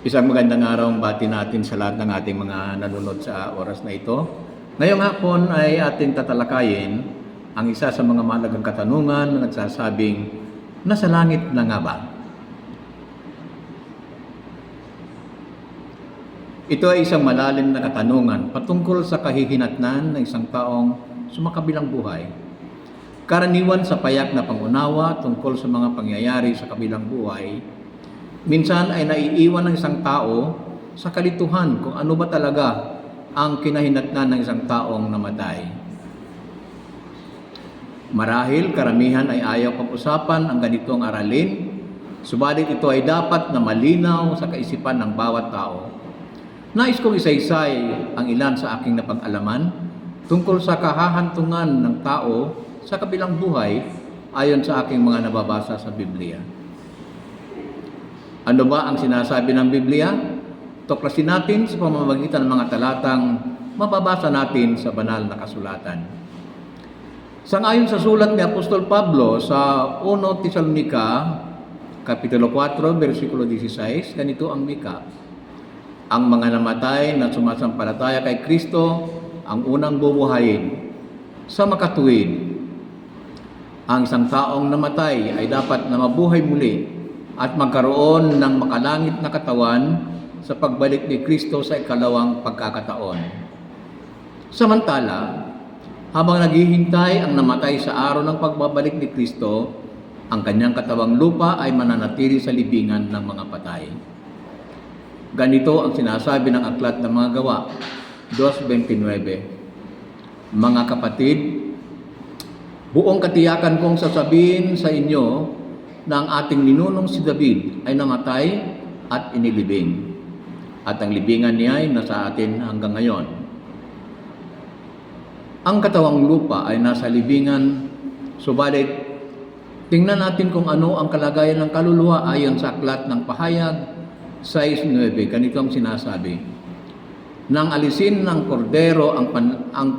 Isang magandang araw ang bati natin sa lahat ng ating mga nanonood sa oras na ito. Ngayong hapon ay ating tatalakayin ang isa sa mga mahalagang katanungan na nagsasabing, nasa langit na nga ba? Ito ay isang malalim na katanungan patungkol sa kahihinatnan ng isang taong sumakabilang buhay. Karaniwan sa payak na pangunawa tungkol sa mga pangyayari sa kabilang buhay, minsan ay naiiwan ng isang tao sa kalituhan kung ano ba talaga ang kinahinatnan ng isang taong namatay. Marahil karamihan ay ayaw pag-usapan ang ganitong aralin, subalit ito ay dapat na malinaw sa kaisipan ng bawat tao. Nais kong isa-isay ang ilan sa aking napag-alaman tungkol sa kahahantungan ng tao sa kabilang buhay ayon sa aking mga nababasa sa Biblia. Ano ba ang sinasabi ng Biblia? Tuklasin natin sa pamamagitan ng mga talatang mababasa natin sa banal na kasulatan. Sangayon sa sulat ni Apostol Pablo sa 1 Tesalonica, Kapitulo 4, versikulo 16, ganito ang wika. Ang mga namatay na sumasampalataya kay Kristo ang unang bubuhayin. Sa makatuwid, ang isang taong namatay ay dapat na mabuhay muli at magkaroon ng makalangit na katawan sa pagbalik ni Kristo sa ikalawang pagkakataon. Samantala, habang naghihintay ang namatay sa araw ng pagbabalik ni Kristo, ang kanyang katawang lupa ay mananatili sa libingan ng mga patay. Ganito ang sinasabi ng aklat ng mga gawa, 2:29. Mga kapatid, buong katiyakan kong sasabihin sa inyo na ang ating ninunong si David ay namatay at inilibing. At ang libingan niya ay nasa atin hanggang ngayon. Ang katawang lupa ay nasa libingan, subalit tingnan natin kung ano ang kalagayan ng kaluluwa ayon sa aklat ng Pahayag 6:9. Ganito ang sinasabi. Nang alisin ng kordero ang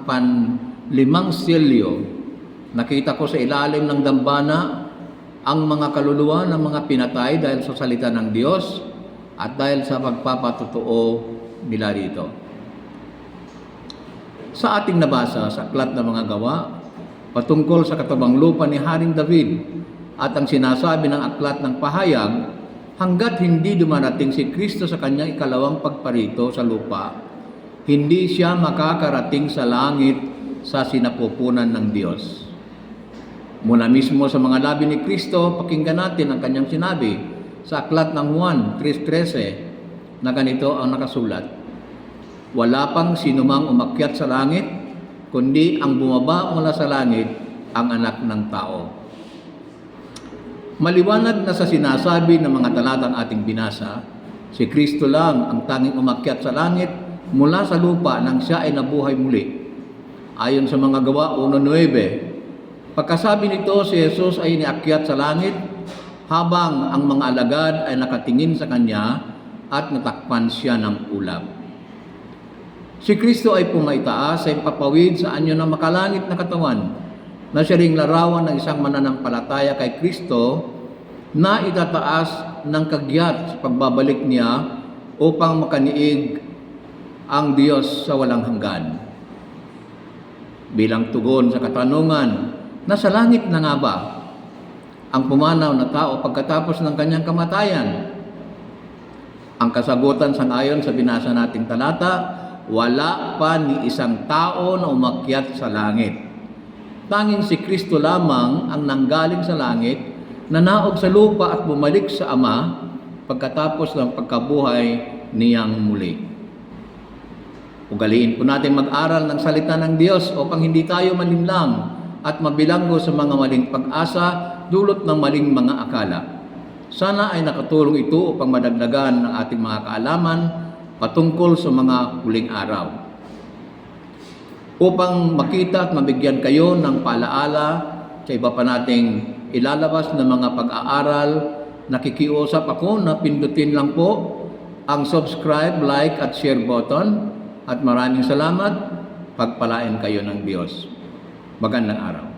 panlimang selyo, nakita ko sa ilalim ng dambana ang mga kaluluwa ng mga pinatay dahil sa salita ng Diyos at dahil sa pagpapatotoo nila rito. Sa ating nabasa sa aklat ng mga gawa, patungkol sa katabang lupa ni Haring David at ang sinasabi ng aklat ng Pahayag, hanggat hindi dumarating si Kristo sa kanyang ikalawang pagparito sa lupa, hindi siya makakarating sa langit sa sinapupunan ng Diyos. Mula mismo sa mga labi ni Kristo, pakinggan natin ang kanyang sinabi sa aklat ng Juan 3:13 na ganito ang nakasulat. Wala pang sinumang umakyat sa langit, kundi ang bumaba mula sa langit, ang anak ng tao. Maliwanag na sa sinasabi ng mga talatang ating binasa, si Kristo lang ang tanging umakyat sa langit mula sa lupa nang siya ay nabuhay muli. Ayon sa mga gawa 1:9, pagkasabi nito, si Jesus ay iniakyat sa langit habang ang mga alagad ay nakatingin sa kanya at natakpan siya ng ulap. Si Kristo ay pumaitaas sa ipapawid sa anyo ng makalangit na katawan na siya ring larawan ng isang mananampalataya kay Kristo na itataas ng kagyat sa pagbabalik niya upang makaniig ang Diyos sa walang hanggan. Bilang tugon sa katanungan, nasa langit na nga ba ang pumanaw na tao pagkatapos ng kanyang kamatayan? Ang kasagutan sangayon sa binasa nating talata, wala pa ni isang tao na umakyat sa langit. Tanging si Kristo lamang ang nanggaling sa langit, nanaog sa lupa at bumalik sa Ama pagkatapos ng pagkabuhay niyang muli. Ugaliin po natin mag-aral ng salita ng Diyos upang hindi tayo malinlang at mabilanggo sa mga maling pag-asa dulot ng maling mga akala. Sana ay nakatulong ito upang madagdagan ang ating mga kaalaman patungkol sa mga huling araw. Upang makita at mabigyan kayo ng paalaala sa iba pa nating ilalabas na mga pag-aaral, nakikiusap ako na pindutin lang po ang subscribe, like at share button at maraming salamat. Pagpalain kayo ng Diyos. Magandang araw.